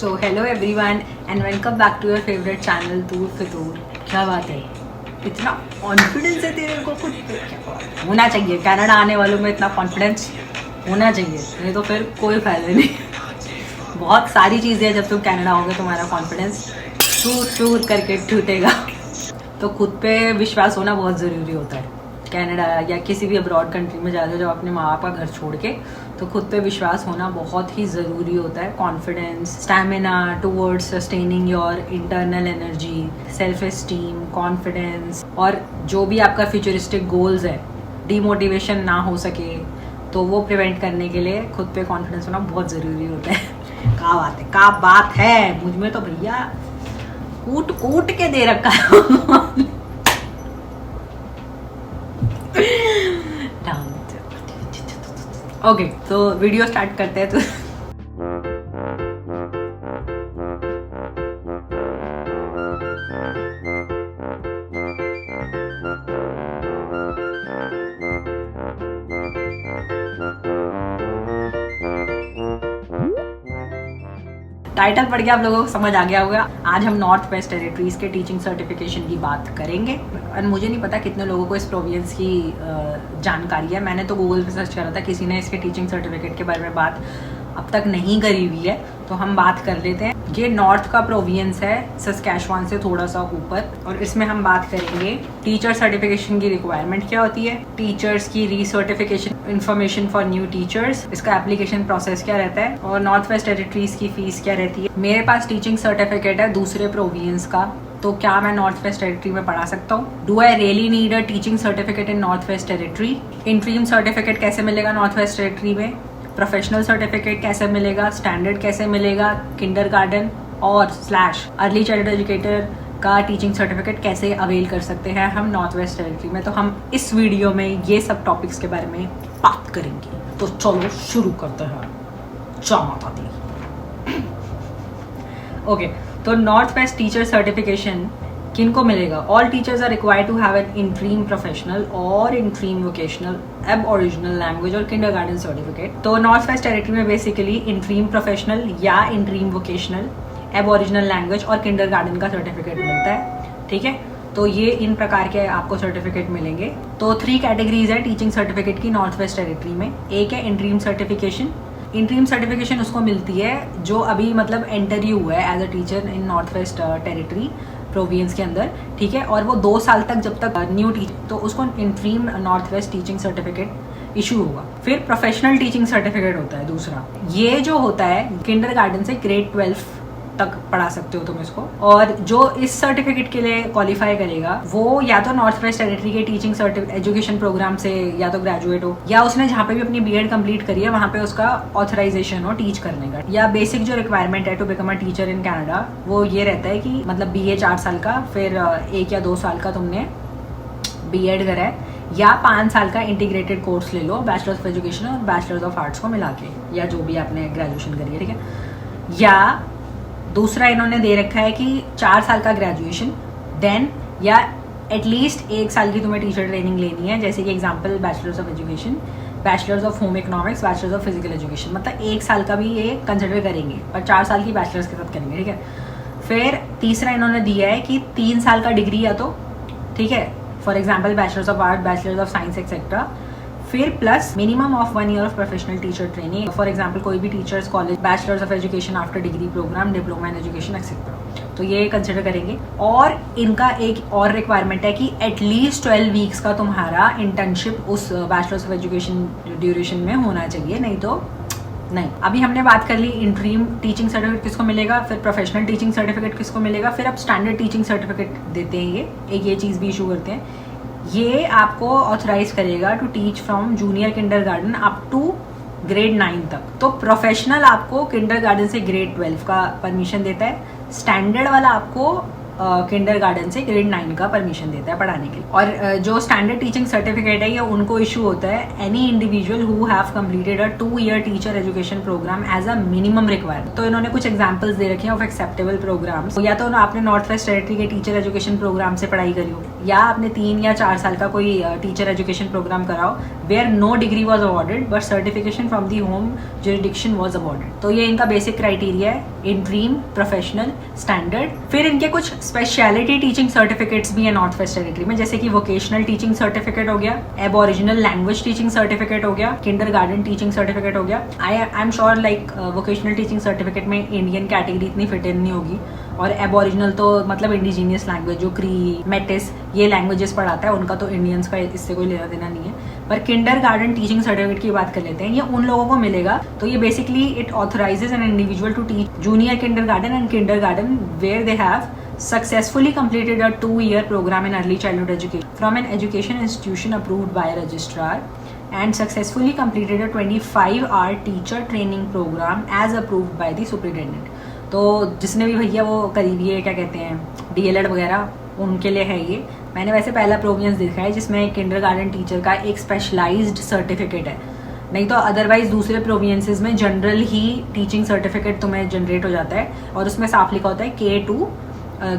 So hello everyone and welcome back to your favourite channel Door Fitoor. क्या बात है, इतना कॉन्फिडेंस है तेरे को खुद पे? क्या होना चाहिए, कनाडा आने वालों में इतना कॉन्फिडेंस होना चाहिए, नहीं तो फिर कोई फायदा नहीं। बहुत सारी चीज़ें हैं, जब तुम कनाडा आओगे तुम्हारा कॉन्फिडेंस टूट टूट करके टूटेगा। तो खुद पे विश्वास होना बहुत ज़रूरी होता है। कनाडा या किसी भी अब्रॉड कंट्री में जाते हो जब अपने माँ बाप का घर छोड़ के, तो खुद पे विश्वास होना बहुत ही ज़रूरी होता है। Confidence, stamina towards sustaining your internal energy, self esteem, confidence, और जो भी आपका फ्यूचरिस्टिक गोल्स है, डीमोटिवेशन ना हो सके तो वो प्रिवेंट करने के लिए खुद पे कॉन्फिडेंस होना बहुत ज़रूरी होता है। क्या बात है, मुझ में तो भैया कूट कूट के दे रखा है। ओके, तो वीडियो स्टार्ट करते हैं। तो टाइटल पढ़ के आप लोगों को समझ आ गया होगा। आज हम नॉर्थ वेस्ट टेरिटरीज के टीचिंग सर्टिफिकेशन की बात करेंगे। और मुझे नहीं पता कितने लोगों को इस प्रोविंस की जानकारी है। मैंने तो गूगल पे सर्च करा था, किसी ने इसके टीचिंग सर्टिफिकेट के बारे में बात अब तक नहीं करी हुई है, तो हम बात कर लेते हैं। ये नॉर्थ का प्रोविंस है, सस्कैचुआन से थोड़ा सा ऊपर, और इसमें हम बात करेंगे टीचर सर्टिफिकेशन की रिक्वायरमेंट क्या होती है, टीचर्स की रीसर्टिफिकेशन, इन्फॉर्मेशन फॉर न्यू टीचर्स, इसका एप्लीकेशन प्रोसेस क्या रहता है, और नॉर्थ वेस्ट टेरिटरीज की फीस क्या रहती है। मेरे पास टीचिंग सर्टिफिकेट है दूसरे प्रोविंस का, तो क्या मैं नॉर्थ वेस्ट टेरिटरी में पढ़ा सकता हूँ? Do I really need a teaching certificate in north west territory? Interim certificate कैसे मिलेगा नॉर्थ वेस्ट टेरिटरी में? प्रोफेशनल सर्टिफिकेट कैसे मिलेगा? स्टैंडर्ड कैसे मिलेगा? किंडरगार्टन और / अर्ली चाइल्ड एजुकेटर का टीचिंग सर्टिफिकेट कैसे अवेल कर सकते हैं हम नॉर्थ वेस्ट टेरिटरी में? तो हम इस वीडियो में ये सब टॉपिक्स के बारे में बात करेंगे। तो चलो शुरू करते हैं। माता दी। ओके, तो नॉर्थ वेस्ट टीचर सर्टिफिकेशन किनको मिलेगा? All teachers are required to have an interim professional और interim vocational aboriginal language और किंडरगार्टन सर्टिफिकेट। तो नॉर्थ वेस्ट टेरिटरी में बेसिकली इंट्रीम प्रोफेशनल या interim vocational, aboriginal language और kindergarten का certificate मिलता है। ठीक है, तो ये इन प्रकार के आपको सर्टिफिकेट मिलेंगे। तो 3 कैटेगरीज है टीचिंग सर्टिफिकेट की नॉर्थ वेस्ट टेरिटरी में। एक है इंट्रीम सर्टिफिकेशन। इंट्रीम सर्टिफिकेशन उसको मिलती है जो अभी मतलब एंटर ही हुआ है as a teacher in north west territory province के अंदर। ठीक है, और वो 2 साल तक जब तक न्यू टीचर, तो उसको interim north west teaching certificate issue होगा। फिर प्रोफेशनल टीचिंग सर्टिफिकेट होता है दूसरा। ये जो होता है किंडरगार्टन से ग्रेड 12 तक पढ़ा सकते हो तुम इसको, और जो इस सर्टिफिकेट के लिए क्वालिफाई करेगा वो या तो नॉर्थ वेस्ट टेरिटरी के टीचिंग एजुकेशन प्रोग्राम से या तो ग्रेजुएट हो, या उसने जहाँ पे भी अपनी बीएड कंप्लीट करी है वहाँ पे उसका ऑथराइजेशन हो टीच करने का। या बेसिक जो रिक्वायरमेंट है to become a teacher in Canada, वो ये रहता है कि मतलब बीए 4 साल का, फिर 1 या 2 साल का तुमने बीएड करा है, या 5 साल का इंटीग्रेटेड कोर्स ले लो, बैचलर्स ऑफ एजुकेशन और बैचलर्स ऑफ आर्ट्स को मिला के, या जो भी आपने ग्रेजुएशन करी है। ठीक है, या दूसरा इन्होंने दे रखा है कि 4 साल का ग्रेजुएशन, देन या एटलीस्ट 1 साल की तुम्हें टीचर ट्रेनिंग लेनी है, जैसे कि example bachelors of education, bachelors of home economics, bachelors of physical education, मतलब 1 साल का भी ये कंसिडर करेंगे और 4 साल की बैचलर्स के साथ करेंगे। ठीक है, फिर तीसरा इन्होंने दिया है कि 3 साल का डिग्री या तो, ठीक है, for example bachelors of art, bachelors of science etcetera, फिर plus minimum of 1 year of professional teacher training, for example कोई भी teachers college, bachelors of education after degree programme, diploma in education etcetera, तो ये consider करेंगे। और इनका एक और रिक्वायरमेंट है कि एटलीस्ट 12 वीक्स का तुम्हारा इंटर्नशिप उस बैचलर्स ऑफ एजुकेशन ड्यूरेशन में होना चाहिए, नहीं तो नहीं। अभी हमने बात कर ली इंट्रीम टीचिंग सर्टिफिकेट किसको मिलेगा, फिर प्रोफेशनल टीचिंग सर्टिफिकेट किसको मिलेगा, फिर अब स्टैंडर्ड टीचिंग सर्टिफिकेट देते हैं। ये चीज़ भी इशू करते हैं। ये आपको ऑथराइज करेगा to teach from junior kindergarten up to grade 9 तक। तो प्रोफेशनल आपको किंडरगार्टन से ग्रेड 12 का परमिशन देता है, स्टैंडर्ड वाला आपको किंडरगार्टन से ग्रेड 9 का परमिशन देता है पढ़ाने के लिए। और जो स्टैंडर्ड टीचिंग सर्टिफिकेट है ये उनको इशू होता है any individual who have completed a 2 year teacher education programme as a minimum requirement. तो इन्होंने कुछ एग्जांपल्स दे रखे हैं ऑफ एक्सेप्टेबल प्रोग्राम्स। या तो आपने नॉर्थ वेस्ट टेरिटरी के टीचर एजुकेशन प्रोग्राम से पढ़ाई करी हो, या आपने 3 या 4 साल का कोई टीचर एजुकेशन प्रोग्राम कराओ where no degree was awarded but certification from the home jurisdiction was awarded. तो ये इनका बेसिक क्राइटेरिया है इंट्रीम, प्रोफेशनल, स्टैंडर्ड। फिर इनके कुछ स्पेशलिटी टीचिंग सर्टिफिकेट्स भी है नॉर्थ वेस्ट टेरिटरी में, जैसे कि वोकेशनल टीचिंग सर्टिफिकेट हो गया, एबोरिजिनल लैंग्वेज टीचिंग सर्टिफिकेट हो गया, किंडरगार्टन टीचिंग सर्टिफिकेट हो गया। I am sure like vocational teaching certificate में इंडियन कैटेगरी इतनी फिट इन नहीं होगी, और एबोरिजिनल तो मतलब इंडिजीनियस लैंग्वेज जो क्री, मेटिस ये लैंग्वेजेस पढ़ाता है, उनका तो इंडियंस का इससे कोई लेना देना नहीं है। पर किंडरगार्टन टीचिंग सर्टिफिकेट की बात कर लेते हैं, ये उन लोगों को मिलेगा। तो ये basically it authorises an individual to teach junior kindergarten and kindergarten where they have successfully completed a 2-year program in early childhood education from an education institution approved by a registrar and successfully completed a 25-hour teacher training program as approved by the superintendent। तो जिसने भी भैया वो करी हुई है क्या कहते हैं DLED वगैरह, उनके लिए है ये। मैंने वैसे पहला प्रोविजंस देखा है जिसमें किंडरगार्टन टीचर का एक स्पेशलाइज्ड सर्टिफिकेट है, नहीं तो अदरवाइज दूसरे प्रोविंसेस में जनरल ही टीचिंग सर्टिफिकेट तुम्हें जनरेट हो जाता है, और उसमें साफ लिखा होता है K2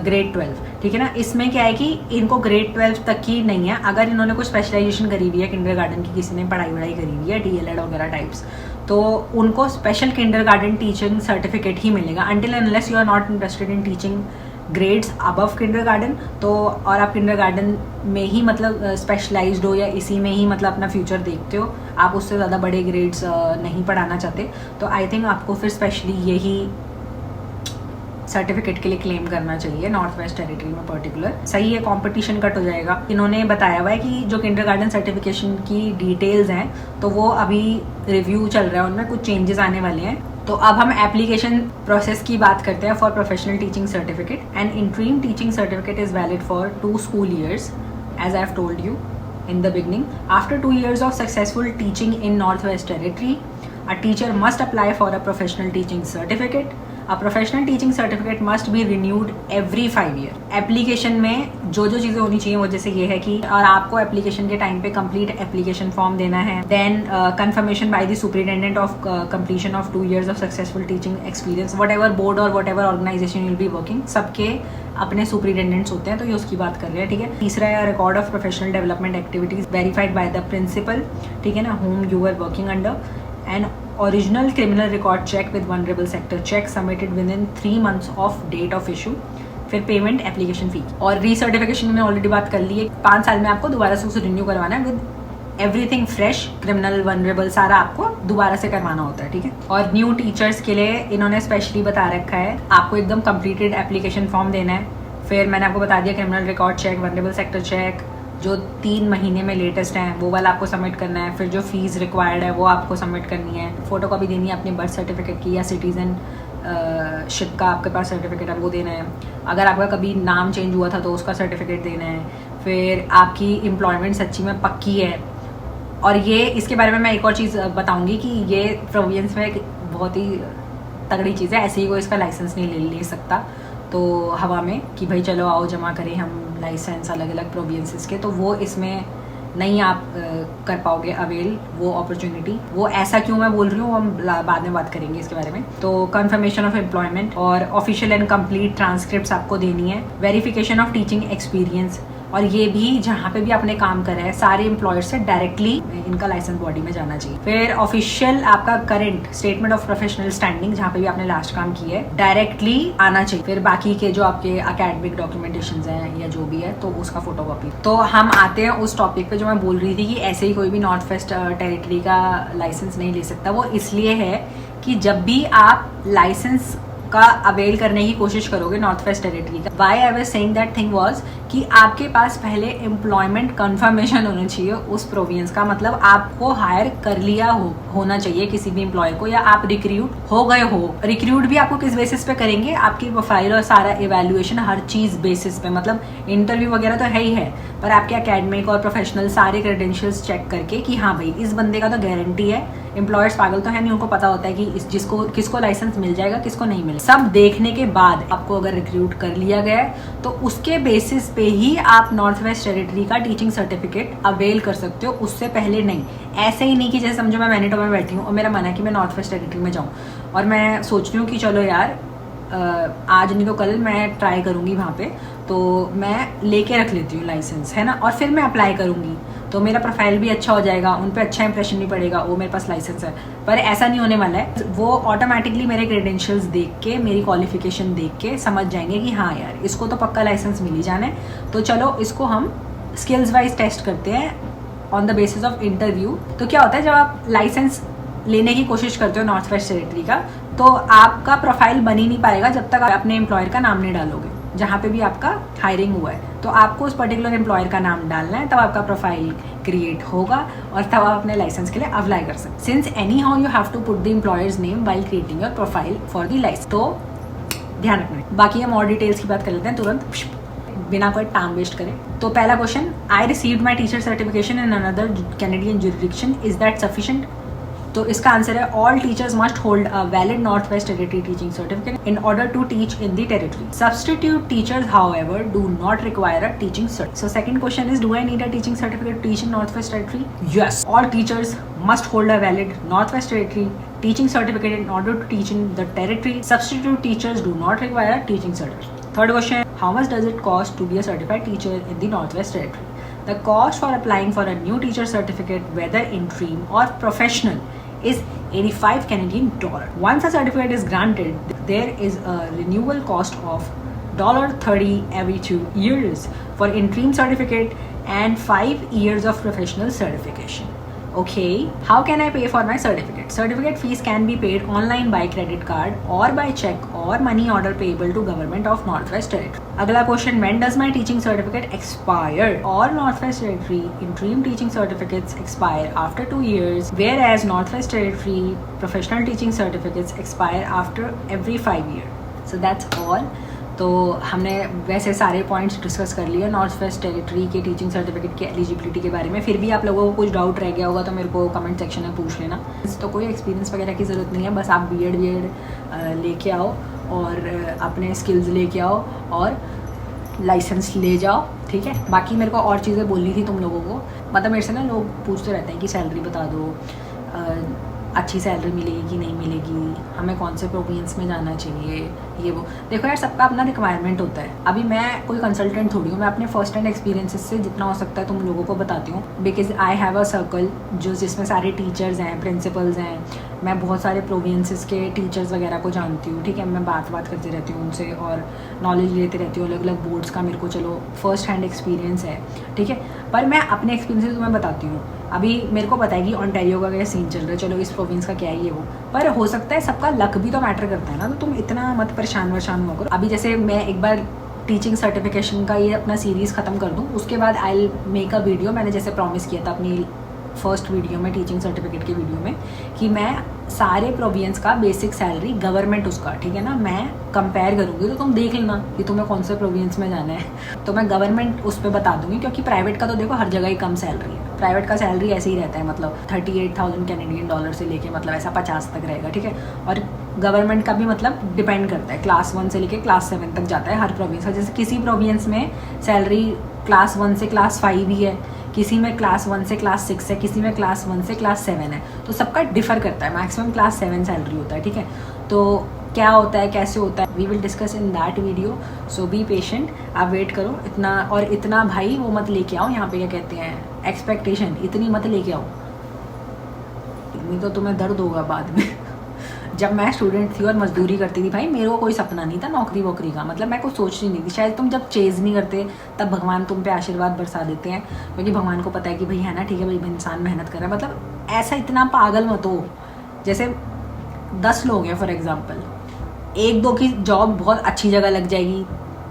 ग्रेड 12, ठीक है ना। इसमें क्या है कि इनको ग्रेड 12 तक की नहीं है, अगर इन्होंने कुछ स्पेशलाइजेशन करी हुई है किंडरगार्टन की, किसी ने पढ़ाई करी हुई है DLED वगैरह टाइप्स, तो उनको स्पेशल किंडरगार्टन टीचिंग सर्टिफिकेट ही मिलेगा until unless you are not interested in teaching grades above kindergarten. तो और आप किंडरगार्टन में ही मतलब स्पेशलाइज्ड हो या इसी में ही मतलब अपना फ्यूचर देखते हो, आप उससे ज़्यादा बड़े ग्रेड्स नहीं पढ़ाना चाहते, तो आई थिंक आपको फिर स्पेशली यही सर्टिफिकेट के लिए क्लेम करना चाहिए नॉर्थ वेस्ट टेरिटरी में पर्टिकुलर। सही है, कंपटीशन कट हो जाएगा। इन्होंने बताया हुआ है कि जो किंडरगार्टन सर्टिफिकेशन की डिटेल्स हैं तो वो अभी रिव्यू चल रहा है, उनमें कुछ चेंजेस आने वाले हैं। तो अब हम एप्लीकेशन प्रोसेस की बात करते हैं for professional teaching certificate. And interim teaching certificate is valid for 2 school years as I have told you in the beginning. After 2 years of successful teaching in Northwest Territory, a teacher must apply for a professional teaching certificate. A professional teaching certificate must be renewed every 5 years. Application में जो जो चीज़ें होनी चाहिए वो जैसे ये है कि और आपको एप्लीकेशन के टाइम पे कंप्लीट एप्लीकेशन फॉर्म देना है, then confirmation by the superintendent of completion of 2 years of successful teaching experience. Whatever board और whatever organisation will be working, सबके अपने सुपरिटेंडेंट्स होते हैं, तो ये उसकी बात कर रहे हैं, ठीक है। तीसरा है record of professional development activities verified by the principal, ठीक है ना, whom you are working under. And original criminal record check with vulnerable sector check submitted within 3 months of date of issue। फिर पेमेंट एप्लीकेशन फी और रीसर्टिफिकेशन में already बात कर ली है, 5 साल में आपको दोबारा से उसे रिन्यू करवाना है with everything fresh, criminal vulnerable सारा आपको दोबारा से करवाना होता है, ठीक है। और न्यू टीचर्स के लिए इन्होंने स्पेशली बता रखा है आपको एकदम कंप्लीटेड एप्लीकेशन फॉर्म देना है। फिर मैंने आपको बता दिया criminal record check, vulnerable sector check जो 3 महीने में लेटेस्ट हैं वो वाला आपको सबमिट करना है। फिर जो फीस रिक्वायर्ड है वो आपको सबमिट करनी है। फोटो कॉपी देनी है अपने बर्थ सर्टिफिकेट की या सिटीजन शिप का आपके पास सर्टिफिकेट है वो देना है। अगर आपका कभी नाम चेंज हुआ था तो उसका सर्टिफिकेट देना है। फिर आपकी एम्प्लॉयमेंट सच्ची में पक्की है। और ये इसके बारे में मैं एक और चीज़ बताऊंगी कि ये प्रोविंस में एक बहुत ही तगड़ी चीज़ है, ऐसे ही कोई इसका लाइसेंस नहीं ले सकता तो हवा में कि भाई चलो आओ जमा करें हम लाइसेंस अलग अलग प्रोविंसेस के, तो वो इसमें नहीं आप कर पाओगे अवेल वो अपॉर्चुनिटी। वो ऐसा क्यों मैं बोल रही हूँ हम बाद में बात करेंगे इसके बारे में। तो कंफर्मेशन ऑफ एम्प्लॉयमेंट और ऑफिशियल एंड कंप्लीट ट्रांसक्रिप्ट्स आपको देनी है। वेरिफिकेशन ऑफ टीचिंग एक्सपीरियंस, और ये भी जहाँ पे भी आपने काम करा है सारे एम्प्लॉयर से डायरेक्टली इनका लाइसेंस बॉडी में जाना चाहिए। फिर ऑफिशियल आपका current statement of professional standing जहाँ पे भी आपने लास्ट काम किया है डायरेक्टली आना चाहिए। फिर बाकी के जो आपके अकेडमिक डॉक्यूमेंटेशन हैं या जो भी है तो उसका फोटोकॉपी। तो हम आते हैं उस टॉपिक पे जो मैं बोल रही थी कि ऐसे ही कोई भी नॉर्थ वेस्ट टेरिटरी का लाइसेंस नहीं ले सकता। वो इसलिए है कि जब भी आप लाइसेंस का अवेल करने की कोशिश करोगे नॉर्थ वेस्ट टेरिटरी का, why I was saying that thing was कि आपके पास पहले एम्प्लॉयमेंट कंफर्मेशन होना चाहिए उस प्रोविंस का, मतलब आपको हायर कर लिया होना चाहिए किसी भी एम्प्लॉय को, या आप रिक्रूट हो गए हो। रिक्रूट भी आपको किस बेसिस पे करेंगे, आपकी प्रोफाइल और सारा इवैल्यूएशन हर चीज बेसिस पे, मतलब इंटरव्यू वगैरह तो है ही है, पर आपके एकेडमिक और प्रोफेशनल सारे क्रेडेंशियल्स चेक करके कि हाँ भाई इस बंदे का तो गारंटी है। एम्प्लॉयर्स पागल तो है नहीं, उनको पता होता है कि किसको लाइसेंस मिल जाएगा किसको नहीं मिलेगा। सब देखने के बाद आपको अगर रिक्रूट कर लिया गया है तो उसके बेसिस पे ही आप नॉर्थ वेस्ट टेरिटरी का टीचिंग सर्टिफिकेट अवेल कर सकते हो, उससे पहले नहीं। ऐसे ही नहीं कि जैसे समझो मैं मैनिटोबा में बैठी हूँ और मेरा मन है कि मैं नॉर्थ वेस्ट टेरिटरी में जाऊँ और मैं सोच रही हूँ कि चलो यार आज नहीं तो कल मैं ट्राई करूँगी वहाँ पे, तो मैं लेके रख लेती हूँ लाइसेंस, है ना, और फिर मैं अप्लाई करूँगी। तो मेरा प्रोफाइल भी अच्छा हो जाएगा, उन पे अच्छा इंप्रेशन नहीं पड़ेगा, वो मेरे पास लाइसेंस है। पर ऐसा नहीं होने वाला है, वो ऑटोमेटिकली मेरे क्रेडेंशियल्स देख के, मेरी क्वालिफिकेशन देख के समझ जाएंगे कि हाँ यार इसको तो पक्का लाइसेंस मिल ही जाना है, तो चलो इसको हम स्किल्स वाइज टेस्ट करते हैं on the basis of interview. तो क्या होता है, जब आप लाइसेंस लेने की कोशिश करते हो नॉर्थ वेस्ट टेरिटरी का, तो आपका प्रोफाइल बन ही नहीं पाएगा जब तक आप अपने एम्प्लॉयर का नाम नहीं डालोगे जहाँ पे भी आपका हायरिंग हुआ है। तो आपको उस पर्टिकुलर एम्प्लॉयर का नाम डालना है, तब आपका प्रोफाइल क्रिएट होगा और तब आप अपने लाइसेंस के लिए अप्लाई कर सकते। Since anyhow you have to put the employer's name while creating your profile for the licence. तो ध्यान रखना। बाकी हम और डिटेल्स की बात कर लेते हैं तुरंत, बिना कोई टाइम वेस्ट करें। तो पहला question, I received my teacher certification in another Canadian jurisdiction, is that sufficient? तो इसका आंसर है all teachers must hold a valid north west territory teaching certificate in order to teach in the territory. Substitute teachers however do not require a teaching certificate. So second question is, do I need a teaching certificate to teach in north west territory? Yes, all teachers must hold a valid Northwest Territory teaching certificate in order to teach in the territory. Substitute teachers do not require a teaching certificate. Third question, how much does it cost to be a certified teacher in the Northwest Territory? The cost for applying for a new teacher certificate, whether interim or professional, is 85 Canadian dollar. Once a certificate is granted, there is a renewal cost of $30 every 2 years for interim certificate and 5 years of professional certification. Okay, how can I pay for my certificate? Certificate fees can be paid online by credit card or by check or money order payable to Government of Northwest Territory. अगला question, when does my teaching certificate expire? All Northwest Territory interim teaching certificates expire after 2 years, whereas Northwest Territory professional teaching certificates expire after every 5 years. So that's all. तो हमने वैसे सारे points discuss कर लिए north west territory के teaching certificate की eligibility के बारे में। फिर भी आप लोगों को कुछ डाउट रह गया होगा तो मेरे को कमेंट सेक्शन में पूछ लेना। तो कोई एक्सपीरियंस वगैरह की ज़रूरत नहीं है, बस आप बी एड लेके आओ और अपने स्किल्स लेके आओ और लाइसेंस ले जाओ, ठीक है। बाकी मेरे को और चीज़ें बोलनी थी तुम लोगों को, मतलब मेरे से ना लोग पूछते रहते हैं कि सैलरी बता दो, अच्छी सैलरी मिलेगी कि नहीं मिलेगी, हमें कौन से प्रोविंस में जाना चाहिए, ये वो। देखो यार, सबका अपना रिक्वायरमेंट होता है। अभी मैं कोई कंसल्टेंट थोड़ी हूँ, मैं अपने फर्स्ट हैंड एक्सपीरियंसेस से जितना हो सकता है तुम लोगों को बताती हूँ, because I have a circle जिसमें सारे टीचर्स हैं, प्रिंसिपल्स हैं, मैं बहुत सारे प्रोविंसेस के टीचर्स वगैरह को जानती हूँ, ठीक है। मैं बात करती रहती हूँ उनसे और नॉलेज लेती रहती हूँ अलग अलग बोर्ड्स का, मेरे को चलो फर्स्ट हैंड एक्सपीरियंस है, ठीक है। पर मैं अपने एक्सपीरियंस से तुम्हें बताती हूँ। अभी मेरे को पता है कि ऑन्टेरियो का क्या सीन चल रहा है, चलो इस प्रोविंस का क्या है ये वो, पर हो सकता है सबका लक भी तो मैटर करता है ना, तो तुम इतना मत परेशान हुआ करो। अभी जैसे मैं एक बार टीचिंग सर्टिफिकेशन का ये अपना सीरीज़ ख़त्म कर दूँ, उसके बाद I will make a video. मैंने जैसे प्रॉमिस किया था अपनी फर्स्ट वीडियो में, टीचिंग सर्टिफिकेट की वीडियो में, कि मैं सारे प्रोविंस का बेसिक सैलरी गवर्नमेंट उसका, ठीक है ना, मैं कंपेयर करूँगी, तो तुम देख लेना कि तुम्हें कौन से प्रोविंस में जाना है। तो मैं गवर्नमेंट उस पर बता दूँगी, क्योंकि प्राइवेट का तो देखो हर जगह ही कम सैलरी है। प्राइवेट का सैलरी ऐसे ही रहता है, मतलब 38,000 कैनेडियन डॉलर से लेके मतलब ऐसा 50 तक रहेगा, ठीक है। और गवर्नमेंट का भी मतलब डिपेंड करता है, क्लास 1 से लेके क्लास 7 तक जाता है हर प्रोविंस का। जैसे किसी प्रोविंस में सैलरी क्लास 1 से क्लास 5 ही है, किसी में क्लास 1 से क्लास 6 है, किसी में क्लास 1 से क्लास 7 है, तो सबका डिफर करता है। मैक्सिमम क्लास 7 सैलरी होता है, ठीक है। तो क्या होता है, कैसे होता है, we will discuss in that video, so be patient, आप वेट करो। इतना भाई वो मत लेके आओ, यहाँ पे क्या कहते हैं, एक्सपेक्टेशन इतनी मत लेके आओ, नहीं तो तुम्हें दर्द होगा बाद में। जब मैं स्टूडेंट थी और मजदूरी करती थी भाई, मेरे को कोई सपना नहीं था नौकरी वोकरी का, मतलब मैं कुछ सोचती नहीं थी। शायद तुम जब चेज़ नहीं करते तब भगवान तुम पे आशीर्वाद बरसा देते हैं, क्योंकि भगवान को पता है कि भाई है ना, ठीक है भाई इंसान मेहनत कर रहा है। मतलब ऐसा इतना पागल मत हो, जैसे 10 लोग हैं फॉर एग्जाम्पल, 1-2 की जॉब बहुत अच्छी जगह लग जाएगी,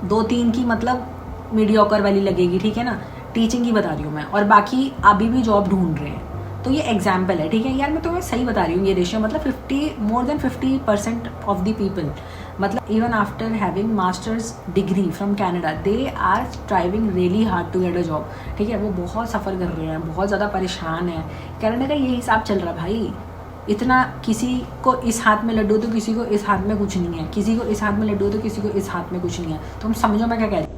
2-3 की मतलब मीडियोकर वाली लगेगी, ठीक है ना, टीचिंग की बता रही हूँ मैं, और बाकी अभी भी जॉब ढूंढ रहे हैं। तो ये एग्जाम्पल है, ठीक है यार, मैं तुम्हें सही बता रही हूँ। ये रेशियो मतलब more than 50% of the people, मतलब even after having masters degree from Canada, they are striving really hard to get a job, ठीक है। वो बहुत सफ़र कर रहे हैं, बहुत ज़्यादा परेशान है। कनाडा का यही हिसाब चल रहा भाई, इतना किसी को इस हाथ में लड्डू तो किसी को इस हाथ में कुछ नहीं है, किसी को इस हाथ में लड्डू तो किसी को इस हाथ में कुछ नहीं है। तुम समझो मैं क्या कह रही हूँ।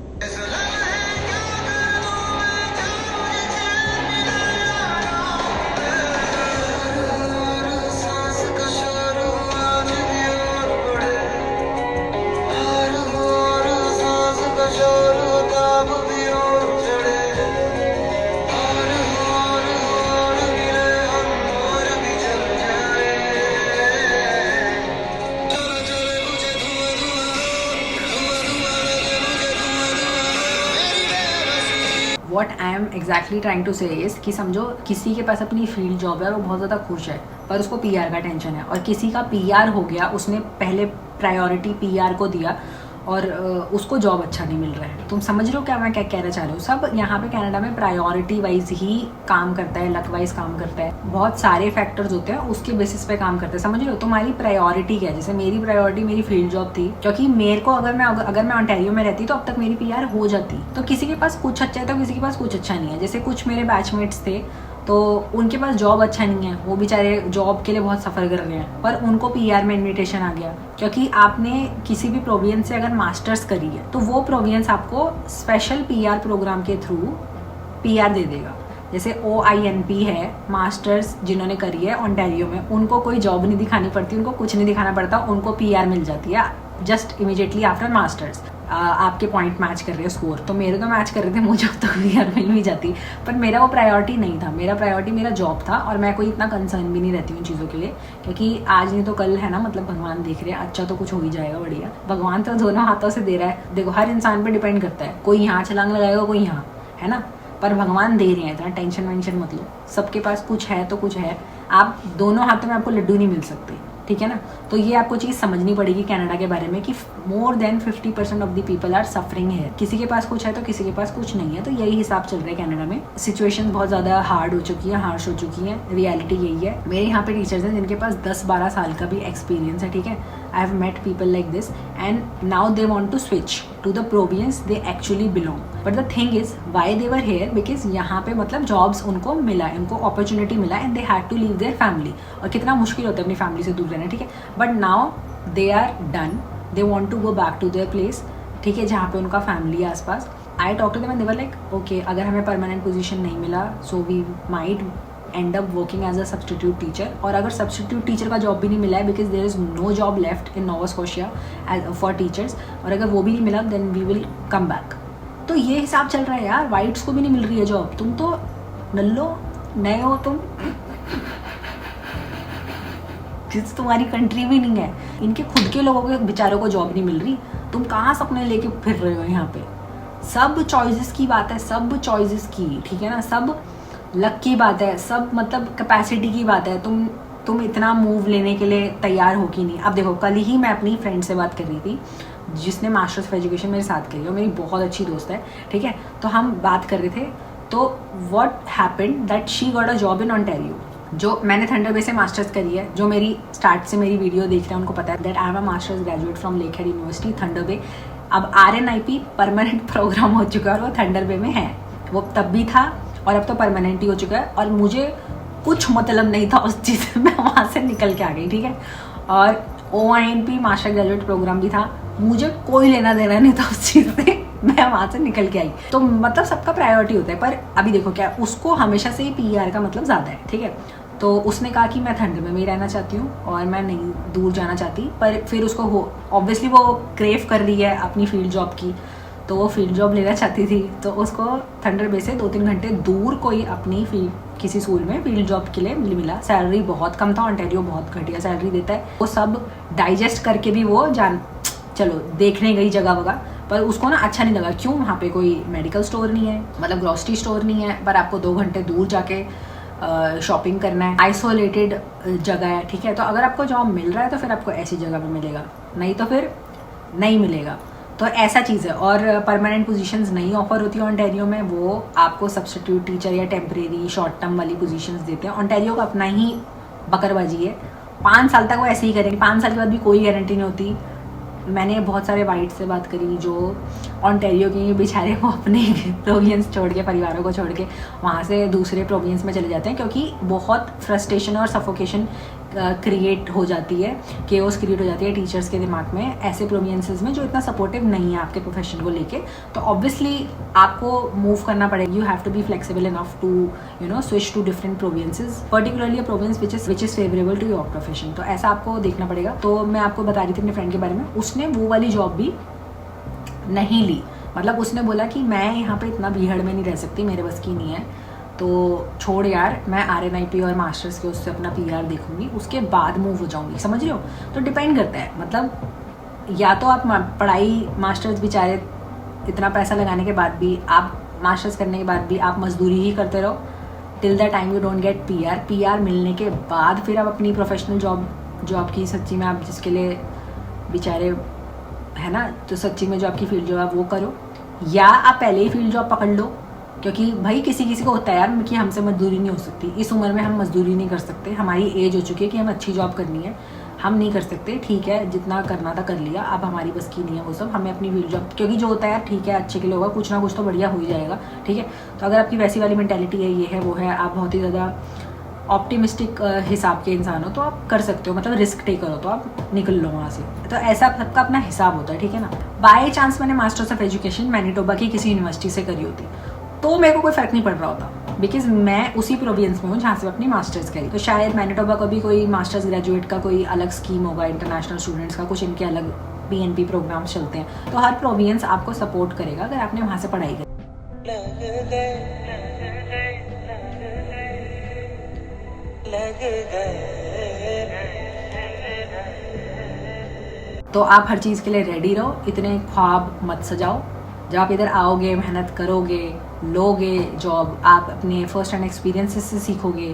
What I am exactly trying to say is कि समझो किसी के पास अपनी फील्ड जॉब है और वो बहुत ज़्यादा खुश है, पर उसको पीआर का टेंशन है, और किसी का पीआर हो गया, उसने पहले प्रायोरिटी पीआर को दिया और उसको जॉब अच्छा नहीं मिल रहा है। तुम समझ रहे हो क्या मैं क्या कहना चाह रही हूँ? सब यहाँ पे कनाडा में प्रायोरिटी वाइज ही काम करता है, लक वाइज काम करता है, बहुत सारे फैक्टर्स होते हैं उसके बेसिस पे काम करते हैं। समझ रहे हो? तुम्हारी प्रायोरिटी क्या है? जैसे मेरी प्रायोरिटी मेरी फील्ड जॉब थी, क्योंकि मेरे को अगर मैं ऑन्टेरियो में रहती तो अब तक मेरी पीआर हो जाती। तो किसी के पास कुछ अच्छा है तो किसी के पास कुछ अच्छा नहीं है। जैसे कुछ मेरे बैचमेट्स थे तो उनके पास जॉब अच्छा नहीं है, वो बेचारे जॉब के लिए बहुत सफ़र कर रहे हैं, पर उनको पीआर में इनविटेशन आ गया, क्योंकि आपने किसी भी प्रोविंस से अगर मास्टर्स करी है तो वो प्रोविंस आपको स्पेशल पीआर प्रोग्राम के थ्रू पीआर दे देगा। जैसे OINP है, मास्टर्स जिन्होंने करी है ऑन्टेरियो में, उनको कोई जॉब नहीं दिखानी पड़ती, उनको कुछ नहीं दिखाना पड़ता, उनको पीआर मिल जाती है जस्ट इमीडिएटली आफ्टर मास्टर्स। आपके पॉइंट मैच कर रहे हैं, स्कोर तो मेरे तो मैच कर रहे थे, मुझे तो पीआर मिल भी जाती, पर मेरा वो प्रायोरिटी नहीं था। मेरा प्रायोरिटी मेरा जॉब था, और मैं कोई इतना कंसर्न भी नहीं रहती हूँ चीज़ों के लिए, क्योंकि आज नहीं तो कल है ना, मतलब भगवान देख रहे हैं, अच्छा तो कुछ हो ही जाएगा, बढ़िया। भगवान तो दोनों हाथों से दे रहा है। देखो हर इंसान पे डिपेंड करता है, कोई यहाँ छलांग लगाएगा, कोई यहाँ, है ना, पर भगवान दे रहे हैं, इतना टेंशन वेंशन मत लो। सबके पास कुछ है तो कुछ है, आप दोनों हाथों में आपको लड्डू नहीं मिल सकते, ठीक है ना। तो ये आपको चीज़ समझनी पड़ेगी कनाडा के बारे में कि more than 50% of the people are suffering है। किसी के पास कुछ है तो किसी के पास कुछ नहीं है। तो यही हिसाब चल रहा है कनाडा में। सिचुएशन बहुत ज़्यादा हार्ड हो चुकी है, हार्श हो चुकी है, रियलिटी यही है। मेरे यहाँ पे टीचर्स हैं जिनके पास 10-12 साल का भी एक्सपीरियंस है, ठीक है। I have met people like this and now they want to switch to the province they actually belong. But the thing is why they were here, because यहाँ पे मतलब जॉब्स उनको मिला, उनको अपॉर्चुनिटी मिला and they had to leave their family. और कितना मुश्किल होता है अपनी फैमिली से दूर रहना, ठीक है। But now they are done, they want to go back to their place, ठीक है, जहाँ पे उनका फैमिली है आसपास। I talk to them and they were like okay, अगर हमें परमानेंट पोजीशन नहीं मिला so we might end up working as a substitute teacher. और अगर सब्सटीट्यूट टीचर का जॉब भी नहीं मिला है, because there is no job left in Nova Scotia for teachers, और अगर वो भी नहीं मिला then we will come back. तो ये हिसाब चल रहा है यार, वाइट्स को भी नहीं मिल रही है जॉब। तुम तो नल्लो नए हो, तुम जिस तुम्हारी कंट्री भी नहीं है, इनके खुद के लोगों के बेचारों को जॉब नहीं मिल रही, तुम कहाँ सपने लेके फिर रहे हो यहाँ पे। सब चॉइसेस की बात है, सब चॉइसेस की, ठीक है ना, सब लक की बात है, सब मतलब कैपेसिटी की बात है। तुम इतना मूव लेने के लिए तैयार हो कि नहीं। अब देखो, कल ही मैं अपनी फ्रेंड से बात कर रही थी जिसने मास्टर्स ऑफ एजुकेशन मेरे साथ करी, और मेरी बहुत अच्छी दोस्त है, ठीक है। तो हम बात कर रहे थे, तो what happened that she got a job in Ontario. जो मैंने थंडर बे से मास्टर्स करी है, जो मेरी स्टार्ट से मेरी वीडियो देख रहे हैं उनको पता है that I am a masters graduate from Lakehead University Thunder Bay. अब RNIP परमानेंट प्रोग्राम हो चुका है और वो थंडर बे में है, वो तब भी था और अब तो परमानेंट ही हो चुका है। और मुझे कुछ मतलब नहीं था उस चीज़ से, मैं वहाँ से निकल के आ गई, ठीक है। और OINP मास्टर ग्रेजुएट प्रोग्राम भी था, मुझे कोई लेना देना नहीं था उस चीज़ से, मैं वहाँ से निकल के आई। तो मतलब सबका प्रायोरिटी होता है, पर अभी देखो क्या, उसको हमेशा से ही PR का मतलब ज़्यादा है, ठीक है। तो उसने कहा कि मैं थंडर में ही रहना चाहती हूँ और मैं नहीं दूर जाना चाहती, पर फिर उसको ऑब्वियसली वो क्रेव कर रही है अपनी फील्ड जॉब की, तो वो फील्ड जॉब लेना चाहती थी। तो उसको थंडर बे से 2-3 घंटे दूर कोई अपनी फील्ड किसी स्कूल में फील्ड जॉब के लिए मिला। सैलरी बहुत कम था, ऑन्टेरियो बहुत घटिया सैलरी देता है। वो सब डाइजेस्ट करके भी वो चलो देखने गई जगह वगह, पर उसको ना अच्छा नहीं लगा। क्यों? वहाँ पे कोई मेडिकल स्टोर नहीं है, मतलब ग्रोसरी स्टोर नहीं है, पर आपको 2 घंटे दूर जाके शॉपिंग करना है, आइसोलेटेड जगह है, ठीक है। तो अगर आपको जॉब मिल रहा है तो फिर आपको ऐसी जगह पे मिलेगा, नहीं तो फिर नहीं मिलेगा। तो ऐसा चीज़ है। और परमानेंट पोजीशंस नहीं ऑफर होती है ऑन्टेरियो में, वो आपको सब्सटीट्यूट टीचर या टेम्परेरी शॉर्ट टर्म वाली पोजीशंस देते हैं। ऑन्टेरियो का अपना ही बकरबाजी है, 5 साल तक वो ऐसे ही करेंगे, 5 साल के बाद भी कोई गारंटी नहीं होती। मैंने बहुत सारे वाइट से बात करी जो ऑन्टेरियो के बेचारे वो अपने प्रोविंस छोड़ के, परिवारों को छोड़ के वहाँ से दूसरे प्रोविंस में चले जाते हैं, क्योंकि बहुत फ्रस्ट्रेशन और सफोकेशन क्रिएट हो जाती है, केओस क्रिएट हो जाती है टीचर्स के दिमाग में ऐसे प्रोविंसेस में जो इतना सपोर्टिव नहीं है आपके प्रोफेशन को लेके। तो ऑब्वियसली आपको मूव करना पड़ेगा, you have to be flexible enough to switch to different provinces, particularly a province which is favourable to your profession. तो ऐसा आपको देखना पड़ेगा। तो मैं आपको बता रही थी अपने फ्रेंड के बारे में, उसने वो वाली जॉब भी नहीं ली, मतलब उसने बोला कि मैं यहाँ पे इतना भीड़ में नहीं रह सकती, मेरे बस की नहीं है, तो छोड़ यार, मैं RNIP और मास्टर्स के उससे अपना PR देखूंगी, उसके बाद मूव हो जाऊंगी। समझ रहे हो? तो डिपेंड करता है, मतलब या तो आप पढ़ाई मास्टर्स बेचारे इतना पैसा लगाने के बाद भी आप मास्टर्स करने के बाद भी आप मजदूरी ही करते रहो till the time you don't get PR मिलने के बाद फिर आप अपनी प्रोफेशनल जो आपकी सच्ची में आप जिसके लिए बेचारे है ना, तो सच्ची में जो आपकी फील्ड जो है वो करो, या आप पहले ही फील्ड जॉब पकड़ लो। क्योंकि भाई किसी किसी को होता है यार कि हमसे मजदूरी नहीं हो सकती, इस उम्र में हम मजदूरी नहीं कर सकते, हमारी एज हो चुकी है कि हम अच्छी जॉब करनी है, हम नहीं कर सकते, ठीक है जितना करना था कर लिया, अब हमारी बस की नहीं है वो सब, हमें अपनी फील्ड जॉब, क्योंकि जो होता है यार ठीक है अच्छे के लिए होगा, कुछ ना कुछ तो बढ़िया हो ही जाएगा, ठीक है। तो अगर आपकी वैसी वाली मेंटेलिटी है, ये है वो है, आप बहुत ही ज़्यादा ऑप्टिमिस्टिक हिसाब के इंसान हो तो आप कर सकते हो, मतलब रिस्क टेकर हो तो आप निकल लो वहाँ से। तो ऐसा सबका अपना हिसाब होता है, ठीक है ना। बाय चांस मैंने मास्टर्स ऑफ एजुकेशन मैनिटोबा की किसी यूनिवर्सिटी से करी होती तो मेरे को कोई फ़र्क नहीं पड़ रहा होता, बिकॉज मैं उसी प्रोविंस में हूँ जहाँ से अपनी मास्टर्स करी। तो शायद मैनिटोबा को भी कोई मास्टर्स ग्रेजुएट का कोई अलग स्कीम होगा, इंटरनेशनल स्टूडेंट्स का कुछ इनके अलग PNP प्रोग्राम्स चलते हैं, तो हर प्रोविंस आपको सपोर्ट करेगा अगर आपने वहाँ से पढ़ाई करी। तो आप हर चीज़ के लिए रेडी रहो, इतने ख्वाब मत सजाओ। जब आप इधर आओगे, मेहनत करोगे, लोगे जॉब, आप अपने फर्स्ट हैंड एक्सपीरियंसेस से सीखोगे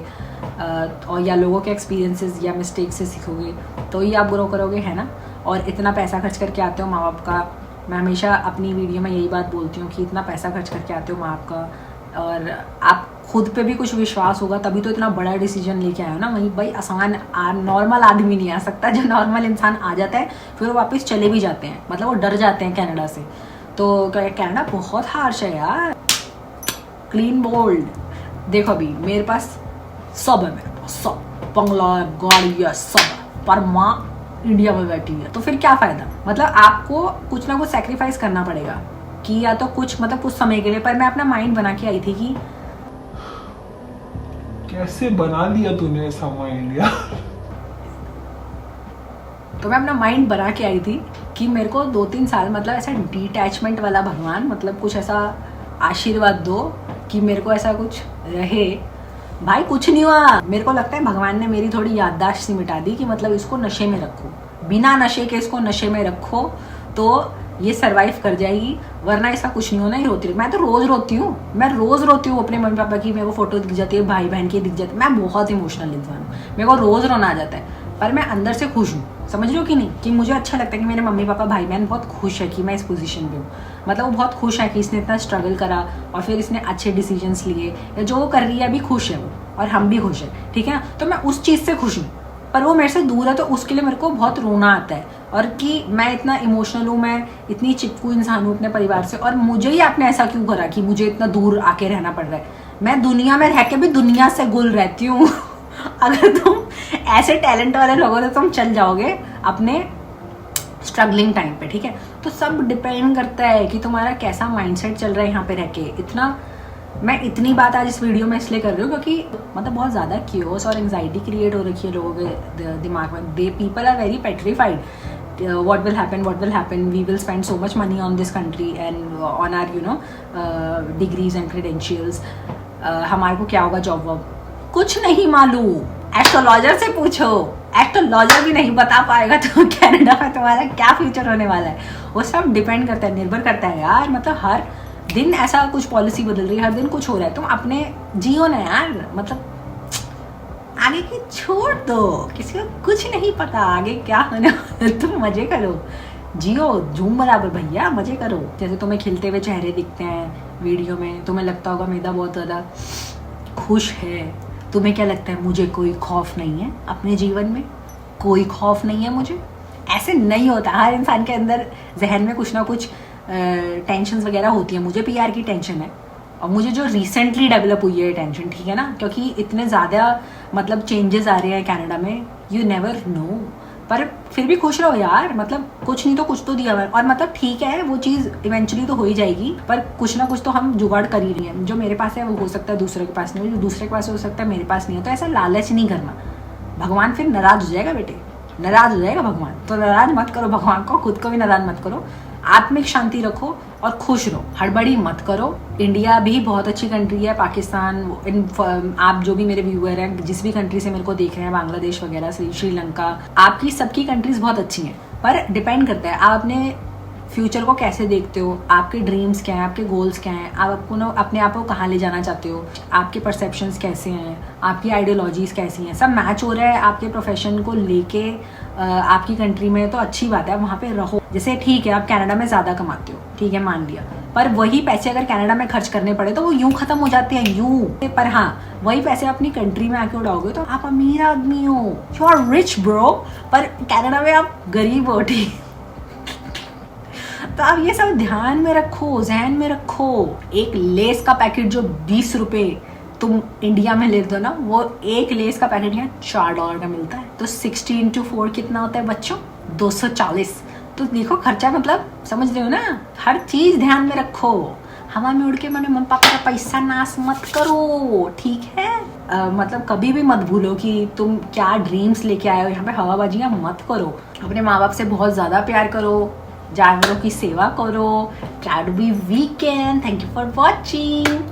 और या लोगों के एक्सपीरियंसेस या मिस्टेक से सीखोगे, तो ही आप ग्रो करोगे, है ना। और इतना पैसा खर्च करके आते हो माँ बाप का, मैं हमेशा अपनी वीडियो में यही बात बोलती हूँ कि इतना पैसा खर्च करके आते हो माँ बाप का, और आप खुद पे भी कुछ विश्वास होगा तभी तो इतना बड़ा डिसीजन लेके आए हो ना। वहीं भाई आसान नॉर्मल आदमी नहीं आ सकता, जो नॉर्मल इंसान आ जाता है फिर वो वापस चले भी जाते हैं, मतलब वो डर जाते हैं कनाडा से। तो कनाडा बहुत हार्श है यार, क्लीन बोल्ड। देखो अभी मेरे पास सब है, मेरे पास सब, बंगला है, गाड़ी है, सब है, पर माँ इंडिया में बैठी है, तो फिर क्या फ़ायदा। मतलब आपको कुछ ना कुछ सेक्रीफाइस करना पड़ेगा कि या तो कुछ मतलब कुछ समय के लिए। पर मैं अपना माइंड बना के आई थी कि कैसे बना लिया तूने ऐसा माइंड यार। तो मैं अपना माइंड बना के आई थी कि मेरे को 2-3 साल मतलब ऐसा डिटैचमेंट वाला भगवान मतलब कुछ ऐसा आशीर्वाद दो कि मेरे को ऐसा कुछ रहे। भाई कुछ नहीं हुआ, मेरे को लगता है भगवान ने मेरी थोड़ी याददाश्त सी मिटा दी कि मतलब इसको नशे में रखो, बिना नशे के इसको नशे में रखो तो ये सरवाइव कर जाएगी, वरना इसका कुछ नहीं होना। ही रोती, मैं तो रोज रोती हूँ, मैं रोज रोती हूँ अपने मम्मी पापा की, मेरे को फोटो दिख जाती है, भाई बहन की दिख जाती है, मैं बहुत इमोशनल इंसान हूँ, मेरे को रोज रोना आ जाता है, पर मैं अंदर से खुश हूँ, समझ रहे हो कि नहीं, कि मुझे अच्छा लगता है कि मेरे मम्मी पापा भाई बहन बहुत खुश है कि मैं इस पोजीशन पे हूँ। मतलब वो बहुत खुश है कि इसने इतना स्ट्रगल करा और फिर इसने अच्छे डिसीजंस लिए, या जो वो कर रही है अभी खुश है वो, और हम भी खुश हैं, ठीक है ना। तो मैं उस चीज़ से खुश हूँ, पर वो मेरे से दूर है तो उसके लिए मेरे को बहुत रोना आता है, और कि मैं इतना इमोशनल हूँ, मैं इतनी चिपकू इंसान हूँ अपने परिवार से, और मुझे ही आपने ऐसा क्यों करा कि मुझे इतना दूर आके रहना पड़ रहा है। मैं दुनिया में रह के भी दुनिया से गुल रहती हूँ। अगर तुम ऐसे टैलेंट वाले लोग हो तो तुम चल जाओगे अपने स्ट्रगलिंग टाइम पे, ठीक है। तो सब डिपेंड करता है कि तुम्हारा कैसा माइंडसेट चल रहा है यहाँ पे रह के। इतना मैं इतनी बात आज इस वीडियो में इसलिए कर रही हूँ क्योंकि मतलब बहुत ज़्यादा क्यूरियस और एंजाइटी क्रिएट हो रखी है लोगों के दिमाग में। They people are very petrified, what will happen, we will spend so much money on this country and on our degrees and credentials, हमारे को क्या होगा जॉब वॉब, कुछ नहीं मालूम। एस्ट्रोलॉजर से पूछो, एस्ट्रोलॉजर भी नहीं बता पाएगा तो कनाडा में तुम्हारा क्या फ्यूचर होने वाला है। वो सब डिपेंड करता है, निर्भर करता है यार। मतलब हर दिन ऐसा कुछ पॉलिसी बदल रही है, हर दिन कुछ हो रहा है, तुम अपने जियो ना यार, मतलब आगे की छोड़ दो, किसी को कुछ नहीं पता आगे क्या होने वाला, तुम मजे करो, जियो झूम बराबर भैया, मजे करो। जैसे तुम्हें खिलते हुए चेहरे दिखते हैं वीडियो में, तुम्हें लगता होगा मेदा बहुत ज़्यादा खुश है, तुम्हें क्या लगता है मुझे कोई खौफ नहीं है अपने जीवन में, कोई खौफ नहीं है मुझे, ऐसे नहीं होता। हर इंसान के अंदर जहन में कुछ ना कुछ टेंशन्स वगैरह होती है। मुझे PR की टेंशन है, और मुझे जो रिसेंटली डेवलप हुई है टेंशन, ठीक है ना, क्योंकि इतने ज़्यादा मतलब चेंजेस आ रहे हैं कनाडा में, यू नेवर नो। पर फिर भी खुश रहो यार, मतलब कुछ नहीं तो कुछ तो दिया हुआ है, और मतलब ठीक है वो चीज़ इवेंचुअली तो हो ही जाएगी, पर कुछ ना कुछ तो हम जुगाड़ कर ही रही हैं। जो मेरे पास है वो हो सकता है दूसरे के पास नहीं हो, जो दूसरे के पास हो सकता है मेरे पास नहीं हो। तो ऐसा लालच नहीं करना, भगवान फिर नाराज हो जाएगा बेटे, नाराज हो जाएगा भगवान। तो नाराज मत करो भगवान को, खुद को भी नाराज मत करो, आत्मिक शांति रखो और खुश रहो, हड़बड़ी मत करो। इंडिया भी बहुत अच्छी कंट्री है, पाकिस्तान, आप जो भी मेरे व्यूअर हैं जिस भी कंट्री से मेरे को देख रहे हैं, बांग्लादेश वगैरह से, श्रीलंका, आपकी सबकी कंट्रीज बहुत अच्छी हैं, पर डिपेंड करता है आप अपने फ्यूचर को कैसे देखते हो, आपके ड्रीम्स क्या हैं, आपके गोल्स क्या हैं, आप अपने आप को कहाँ ले जाना चाहते हो, आपके परसेप्शंस कैसे हैं, आपकी आइडियोलॉजीज कैसी हैं, सब मैच हो रहा है आपके प्रोफेशन को लेके आपकी कंट्री में, तो अच्छी बात है, आप वहाँ पे रहो। जैसे ठीक है आप कनाडा में ज़्यादा कमाते हो, ठीक है मान लिया, पर वही पैसे अगर कनाडा में खर्च करने पड़े तो वो यूं खत्म हो जाते हैं, यूं। पर हाँ वही पैसे अपनी कंट्री में आके उड़ाओगे तो आप अमीर आदमी हो, यू आर रिच ब्रो। पर कनाडा में आप गरीब हो, ठीक। तो आप ये सब ध्यान में रखो, जहन में रखो। एक लेस का पैकेट जो 20 रुपए तुम इंडिया में लेते हो ना, वो एक लेस का पैकेट यहाँ $4 का मिलता है। तो 60 into 4 कितना होता है बच्चों? 240। तो देखो खर्चा, मतलब समझ रहे हो ना, हर चीज ध्यान में रखो। हवा में उड़ के मैंने मम्मी पापा का पैसा नाश मत करो, ठीक है? मतलब कभी भी मत भूलो कि तुम क्या ड्रीम्स लेके आए हो, यहाँ पे हवाबाजियाँ मत करो। अपने माँ बाप से बहुत ज़्यादा प्यार करो, जानवरों की सेवा करो, try to be weekend. Thank you for watching.